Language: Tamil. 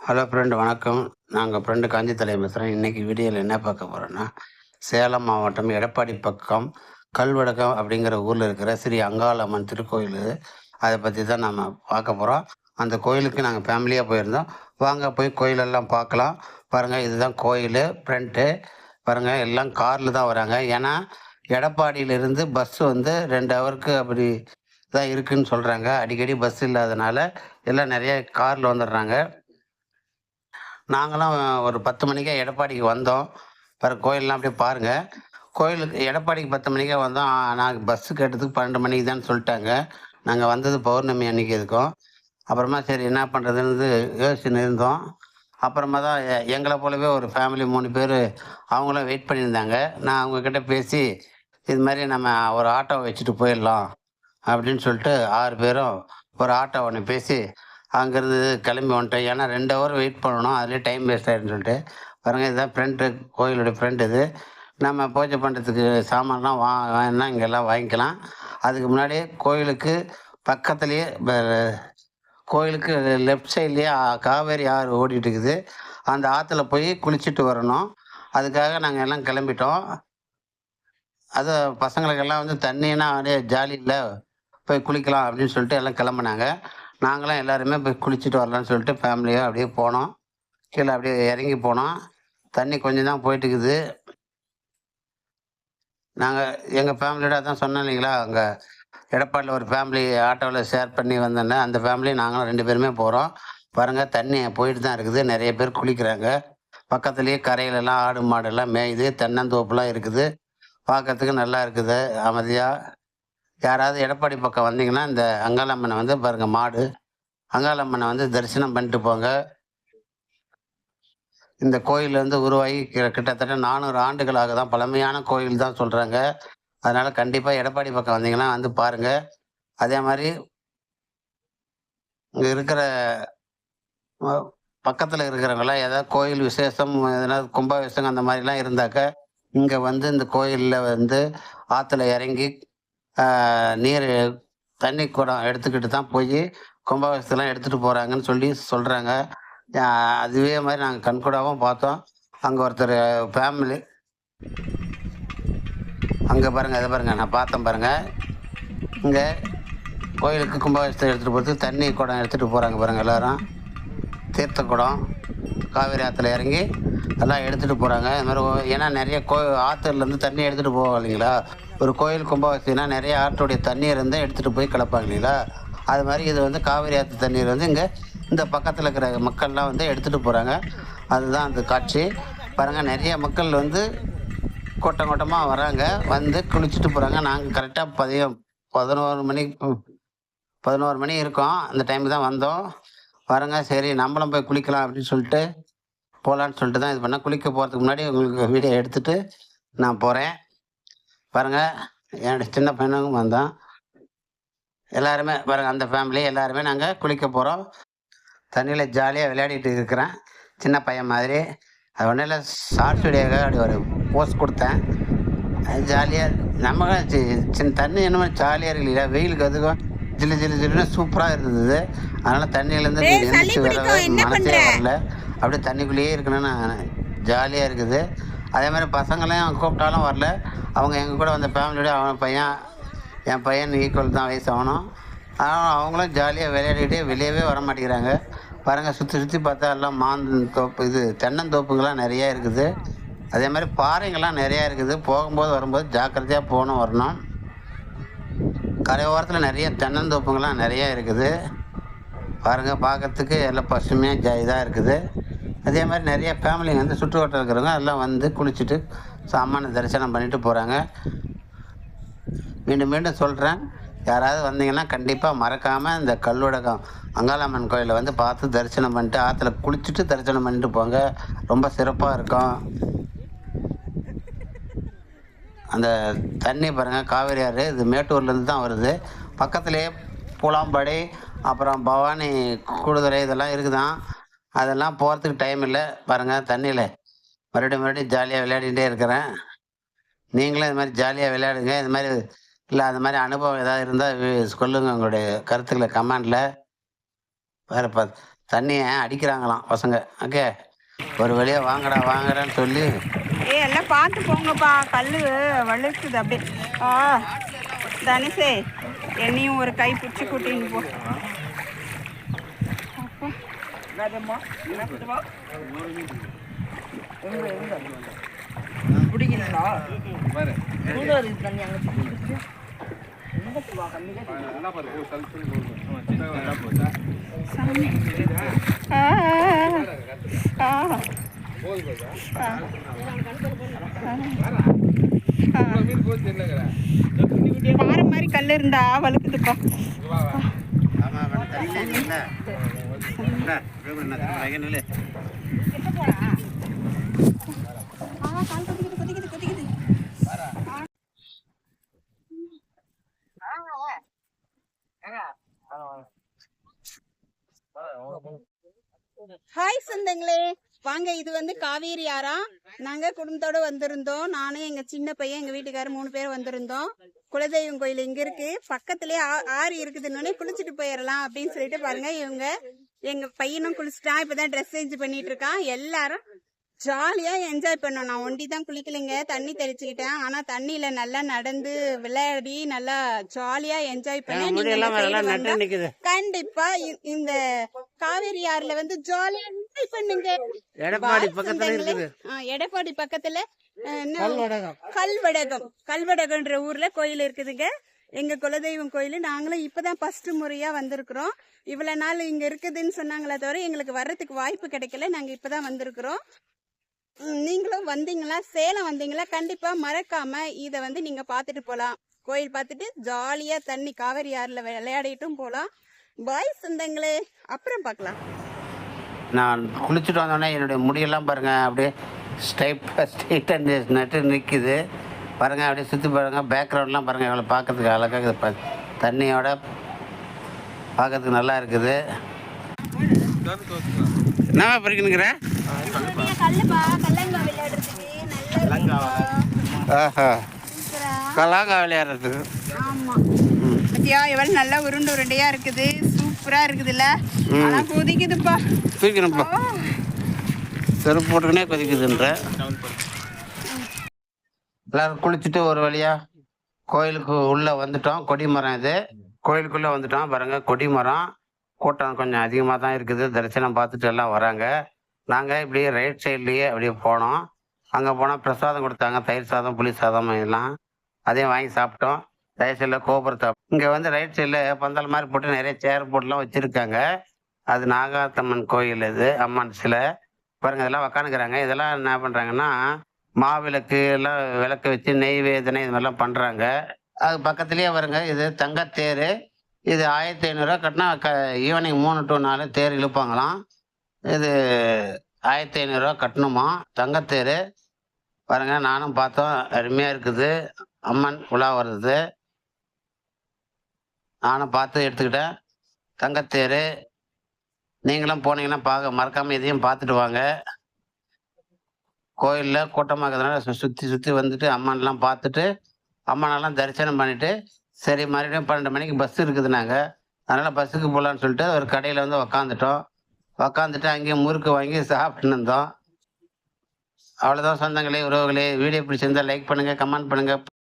ஹலோ ஃப்ரெண்ட் வணக்கம். நாங்கள் ஃப்ரெண்டு காஞ்சி தலைவர் பேசுகிறேன். இன்றைக்கி வீடியோவில் என்ன பார்க்க போகிறோன்னா, சேலம் மாவட்டம் எடப்பாடி பக்கம் கல்வடகம் அப்படிங்கிற ஊரில் இருக்கிற ஸ்ரீ அங்காளம்மன் திருக்கோயில். அதை பற்றி தான் நம்ம பார்க்க போகிறோம். அந்த கோயிலுக்கு நாங்கள் ஃபேமிலியாக போயிருந்தோம். வாங்க போய் கோயிலெல்லாம் பார்க்கலாம். பாருங்கள், இதுதான் கோயில் ஃப்ரண்ட்டு. பாருங்கள், எல்லாம் காரில் தான் வராங்க. ஏன்னா எடப்பாடியிலேருந்து பஸ் வந்து 2 ஹவருக்கு அப்படி தான் இருக்குதுன்னு சொல்கிறாங்க. அடிக்கடி பஸ் இல்லாதனால எல்லாம் நிறைய காரில் வந்துடுறாங்க. நாங்களும் ஒரு 10 மணிக்கே எடப்பாடிக்கு வந்தோம். கோயிலெலாம் அப்படியே பாருங்கள். கோயிலுக்கு எடப்பாடிக்கு 10 மணிக்கே வந்தோம். நாங்கள் பஸ்ஸு கேட்டதுக்கு 12 மணிக்கு தான் சொல்லிட்டாங்க. நாங்கள் வந்தது பௌர்ணமி அன்றைக்கி இருக்கோம். அப்புறமா சரி என்ன பண்ணுறதுன்னு யோசிச்சுன்னு இருந்தோம். அப்புறமா தான் எங்களை போலவே ஒரு ஃபேமிலி 3 பேர் அவங்களும் வெயிட் பண்ணியிருந்தாங்க. நான் அவங்கக்கிட்ட பேசி இது மாதிரி நம்ம ஒரு ஆட்டோ வச்சுட்டு போயிடலாம் அப்படின்னு சொல்லிட்டு 6 பேரும் ஒரு ஆட்டோ ஒன்று பேசி அங்கேருந்து கிளம்பி வந்துட்டேன். ஏன்னா 2 ஹவர் வெயிட் பண்ணணும், அதிலே டைம் வேஸ்ட் ஆகிடுன்னு சொல்லிட்டு. பாருங்கள், இதுதான் ஃப்ரெண்ட்டு, கோயிலுடைய ஃப்ரெண்ட் இது. நம்ம பூஜை பண்ணுறதுக்கு சாமான்லாம் வேணுன்னா இங்கெல்லாம் வாங்கிக்கலாம். அதுக்கு முன்னாடியே கோயிலுக்கு பக்கத்துலேயே கோயிலுக்கு லெஃப்ட் சைட்லேயே காவேரி ஆறு ஓடிட்டு இருக்குது. அந்த ஆற்றுல போய் குளிச்சுட்டு வரணும். அதுக்காக நாங்கள் எல்லாம் கிளம்பிட்டோம். அது பசங்களுக்கெல்லாம் வந்து தண்ணின்னா அப்படியே ஜாலியில் போய் குளிக்கலாம் அப்படின்னு சொல்லிட்டு எல்லாம் கிளம்புனாங்க. நாங்களும் எல்லாருமே போய் குளிச்சுட்டு வரலான்னு சொல்லிட்டு ஃபேமிலியாக அப்படியே போனோம். கீழே அப்படியே இறங்கி போனோம். தண்ணி கொஞ்சம் தான் போயிட்டுருக்குது. நாங்கள் எங்கள் ஃபேமிலியோட தான் சொன்னேன் இல்லைங்களா, அங்கே எடப்பாடியில் ஒரு ஃபேமிலி ஆட்டோவில் ஷேர் பண்ணி வந்தோன்னே அந்த ஃபேமிலி நாங்களும் 2 பேருமே போகிறோம். பாருங்கள், தண்ணி போயிட்டு தான் இருக்குது. நிறைய பேர் குளிக்கிறாங்க. பக்கத்துலேயே கரையிலலாம் ஆடு மாடெல்லாம் மேயுது. தென்னந்தோப்புலாம் இருக்குது. பார்க்கறதுக்கு நல்லா இருக்குது, அமைதியாக. யாராவது எடப்பாடி பக்கம் வந்தீங்கன்னா இந்த அங்காளம்மனை வந்து பாருங்கள், மாடு அங்காளம்மனை வந்து தரிசனம் பண்ணிட்டு போங்க. இந்த கோயில் வந்து உருவாகி கிட்டத்தட்ட 400 ஆண்டுகளாக தான், பழமையான கோயில் தான் சொல்கிறாங்க. அதனால் கண்டிப்பாக எடப்பாடி பக்கம் வந்தீங்கன்னா வந்து பாருங்கள். அதே மாதிரி இங்கே இருக்கிற பக்கத்தில் இருக்கிறவங்களாம் ஏதாவது கோயில் விசேஷம், எதனா கும்பாபிஷேகம் அந்த மாதிரிலாம் இருந்தாக்க இங்கே வந்து இந்த கோயிலில் வந்து ஆற்றுல இறங்கி நீர் தண்ணி குடம் எடுத்துக்கிட்டு தான் போய் கும்பாபிஷேகத்தெல்லாம் எடுத்துகிட்டு போகிறாங்கன்னு சொல்கிறாங்க. அதுவே மாதிரி நாங்கள் கண்கூடாகவும் பார்த்தோம். அங்கே ஒருத்தர் ஃபேமிலி அங்கே பாருங்கள், அதை பாருங்கள், நான் பார்த்தேன் பாருங்கள். இங்கே கோயிலுக்கு கும்பாபிஷேகத்தை எடுத்துகிட்டு போகிறதுக்கு தண்ணி குடம் எடுத்துகிட்டு போகிறாங்க பாருங்கள். எல்லோரும் தீர்த்த குடம் காவேரி ஆற்றுல இறங்கி எல்லாம் எடுத்துகிட்டு போகிறாங்க. இது மாதிரி ஏன்னா நிறைய ஆற்றுலேருந்து தண்ணி எடுத்துகிட்டு போவாங்க இல்லைங்களா. ஒரு கோயில் கும்பாபிஷேகம்னா நிறைய ஆற்றுடைய தண்ணீர் இருந்தால் எடுத்துகிட்டு போய் கலப்பாங்க இல்லைங்களா. அது மாதிரி இது வந்து காவிரி ஆற்று தண்ணீர் வந்து இங்கே இந்த பக்கத்தில் இருக்கிற மக்கள்லாம் வந்து எடுத்துகிட்டு போகிறாங்க. அதுதான் அந்த காட்சி. பாருங்கள், நிறைய மக்கள் வந்து கூட்டம் கூட்டமாக வராங்க, வந்து குளிச்சுட்டு போகிறாங்க. நாங்கள் கரெக்டாக 11 மணி இருக்கோம். அந்த டைம் தான் வந்தோம். பாருங்கள், சரி நம்மளும் போய் குளிக்கலாம் அப்படின்னு சொல்லிட்டு போகலான்னு சொல்லிட்டு தான் இது பண்ணேன். குளிக்க போகிறதுக்கு முன்னாடி உங்களுக்கு வீடியோ எடுத்துகிட்டு நான் போகிறேன். பாருங்கள், என்னோடய சின்ன பையனும் வந்தான். எல்லாருமே பாருங்கள், அந்த ஃபேமிலி எல்லாருமே நாங்கள் குளிக்க போகிறோம். தண்ணியில் ஜாலியாக விளையாடிட்டு இருக்கிறேன், சின்ன பையன் மாதிரி. அது ஒன்றும் இல்லை, ஷார்ட்ஸ் வீடியோக்காக அப்படி ஒரு போஸ்ட் கொடுத்தேன். அது ஜாலியாக நம்ம சின்ன தண்ணி என்னமோ ஜாலியாக இருக்கு இல்லையா. வெயிலுக்கு அதுக்கும் ஜில்லு ஜில்லு ஜில்லுன்னு சூப்பராக இருந்தது. அதனால் தண்ணியிலேருந்து எழுந்திரிச்சு வரவே மனசே வரல. அப்படியே தண்ணிக்குள்ளேயே இருக்கணும்னு ஜாலியாக இருக்குது. அதே மாதிரி பசங்களையும் கூப்பிட்டாலும் வரல. அவங்க எங்கள் கூட வந்த ஃபேமிலியோட என் பையன் ஈக்குவல் தான் வயசு ஆகணும். ஆனால் அவங்களும் ஜாலியாக விளையாடிக்கிட்டே வெளியவே வர மாட்டேங்கிறாங்க. பாருங்கள், சுற்றி பார்த்தா எல்லாம் மாந்தோப்பு, இது தென்னந்தோப்புங்கள்லாம் நிறையா இருக்குது. அதே மாதிரி பாறைங்கள்லாம் நிறையா இருக்குது. போகும்போது வரும்போது ஜாக்கிரதையாக வரணும். கரை ஓரத்தில் நிறைய தென்னந்தோப்புங்கள்லாம் நிறையா இருக்குது. பாருங்கள், பார்க்கறதுக்கு எல்லாம் பசுமையாக இதாக இருக்குது. அதே மாதிரி நிறைய ஃபேமிலிங்க வந்து சுற்று வட்டம் இருக்கிறவங்க எல்லாம் வந்து குளிச்சுட்டு சாமான தரிசனம் பண்ணிட்டு போகிறாங்க. மீண்டும் சொல்கிறேன், யாராவது வந்தீங்கன்னா கண்டிப்பாக மறக்காமல் இந்த கல்வடகம் அங்காளம்மன் கோயிலை வந்து பார்த்து தரிசனம் பண்ணிட்டு ஆற்றுல குளிச்சுட்டு தரிசனம் பண்ணிட்டு போங்க. ரொம்ப சிறப்பாக இருக்கும். அந்த தண்ணி பாருங்கள், காவேரி ஆறு இது மேட்டூர்லேருந்து தான் வருது. பக்கத்துலேயே பூலாம்பாடி, அப்புறம் பவானி, கூடுதுறை இதெல்லாம் இருக்குதான். அதெல்லாம் போகிறதுக்கு டைம் இல்லை. பாருங்கள், தண்ணியில் மறுபடியும் ஜாலியாக விளையாடிகிட்டே இருக்கிறேன். நீங்களும் இது மாதிரி ஜாலியாக விளையாடுங்க. இது மாதிரி இல்லை அது மாதிரி அனுபவம் ஏதாவது இருந்தால் சொல்லுங்கள், உங்களுடைய கருத்துக்களை கமெண்டில். வேறு தண்ணியை அடிக்கிறாங்களாம் பசங்க. ஓகே, ஒரு வழியா வாங்கடா வாங்கடான்னு சொல்லி. எல்லாம் பார்த்து போங்கப்பா, கல் வழுக்குது அப்படியே. தனுஷே, என்னையும் ஒரு கை பிடிச்சி கூட்டின்னு போ. பிடிக்கலா பாறை மாதிரி கல் இருந்தா வழுக்குதுப்பா. ஹாய் சொந்தங்களே, வாங்க. இது வந்து காவேரி ஆறா. நாங்க குடும்பத்தோட வந்திருந்தோம். நானும் எங்க சின்ன பையன், எங்க வீட்டுக்காரர் 3 பேர் வந்திருந்தோம். குலதெய்வம் கோயில் இங்க இருக்கு, பக்கத்துலயே ஆறு இருக்குதுன்னு குளிச்சுட்டு போயிடலாம் அப்படின்னு சொல்லிட்டு பாருங்க. எங்க பையனும் குளிச்சுட்டான், இப்பதான் ட்ரெஸ் சேஞ்ச் பண்ணிட்டு இருக்கான். எல்லாரும் ஜாலியா என்ஜாய் பண்ணோம். நான் ஒண்டி தான் குளிக்கலைங்க, தண்ணி தெளிச்சுக்கிட்டேன். ஆனா தண்ணியில நல்லா நடந்து விளையாடி நல்லா ஜாலியா என்ஜாய் பண்ண. கண்டிப்பா இந்த காவேரி ஆறுல வந்து ஜாலியா என்ஜாய் பண்ணுங்க. எடப்பாடி பக்கத்துல கல்வடகம்ன்ற ஊர்ல கோயில் இருக்குதுங்க. எங்க குலதெய்வம் கோயில். நாங்களும் இப்பதான் ஃபர்ஸ்ட் முறையா வந்திருக்கிறோம். இவ்வளவு நாள் இங்க இருக்குதுன்னு சொன்னாங்களே தவிர எங்களுக்கு வர்றதுக்கு வாய்ப்பு கிடைக்கல. நாங்க இப்பதான் வந்திருக்கிறோம். நீங்களும் வந்தீங்களா, சேலம் வந்தீங்களா, கண்டிப்பா மறக்காம இத வந்து நீங்க பாத்துட்டு போலாம். கோயில் பார்த்துட்டு ஜாலியா தண்ணி காவேரி ஆறுல விளையாடிட்டும் போலாம். பாய் சொந்தங்களே, அப்புறம் பார்க்கலாம். நான் குளிச்சுட்டு வந்தோடனே என்னுடைய முடியெல்லாம் பாருங்க, அப்படியே ஸ்ட்ரைட்டாக நட்டு நிற்கிது பாருங்க. அப்படியே சுற்றி பாருங்க, பேக்ரவுண்ட்லாம் பாருங்க, எவ்வளோ பார்க்கறதுக்கு அழகாக இருக்குது. தண்ணியோட பார்க்கறதுக்கு நல்லா இருக்குது. என்னவா பறிக்கணுங்கிற கலாங்கா விளையாடுறதுக்கு. பத்தியா எவ்வளவு நல்லா உருண்டு உருண்டையா இருக்குது, சூப்பரா இருக்குதுல்ல. ஆனா கொதிக்குதுப்பா, தூக்கணும்ப்பா, செருப்பு போட்டுக்கினே கொதிக்குதுன்ற. எல்லாரும் குளிச்சுட்டு ஒரு வழியா கோயிலுக்கு உள்ள வந்துட்டோம். கொடிமரம் இது, கோயிலுக்குள்ள வந்துட்டோம் பாருங்க. கொடிமரம் கூட்டம் கொஞ்சம் அதிகமாக தான் இருக்குது. தரிசனம் பார்த்துட்டு எல்லாம் வராங்க. நாங்கள் இப்படியே ரைட் சைட்லேயே அப்படியே போனோம். அங்கே போனால் பிரசாதம் கொடுத்தாங்க, தயிர் சாதம், புளி சாதம் எல்லாம். அதையும் வாங்கி சாப்பிட்டோம். ரைட் சைடில் கோபுரத்தை இங்கே வந்து ரைட் சைடில் பந்தல் மாதிரி போட்டு நிறைய சேர் போட்டுலாம் வச்சுருக்காங்க. அது நாகாத்தம்மன் கோயில், இது அம்மன் சிலை பாருங்க. இதெல்லாம் உக்காந்துக்கிறாங்க. இதெல்லாம் என்ன பண்ணுறாங்கன்னா, மாவிளக்கு எல்லாம் விளக்கு வச்சு நெய்வேதனை இது மாதிரிலாம் பண்ணுறாங்க. அது பக்கத்துலேயே வருங்க, இது தங்கத்தேர். இது 1500 கட்டினா ஈவினிங் 3 to 4 தேர் இழுப்பாங்களாம். இது 1500 கட்டணுமா, தங்கத்தேர் பாருங்க. நானும் பார்த்தோம், அருமையாக இருக்குது. அம்மன் உலா வருது, நானும் பார்த்து எடுத்துக்கிட்டேன். தங்கத்தேர் நீங்களும் போனீங்கன்னா மறக்காமல் இதையும் பார்த்துட்டு வாங்க. கோயிலில் கூட்டமாக இருக்கிறதுனால சுற்றி வந்துட்டு அம்மன்லாம் பார்த்துட்டு அம்மனெல்லாம் தரிசனம் பண்ணிவிட்டு, சரி மறுபடியும் 12 மணிக்கு பஸ் இருக்குதுனாங்க. அதனால் பஸ்ஸுக்கு போகலான்னு சொல்லிட்டு ஒரு கடையில் வந்து உக்காந்துட்டு அங்கேயும் முறுக்கு வாங்கி சாப்பிட்டுன்னு இருந்தோம். அவ்வளோதான் சொந்தங்களே, உறவுகளே. வீடியோ பிடிச்சிருந்தால் லைக் பண்ணுங்கள், கமெண்ட் பண்ணுங்கள்.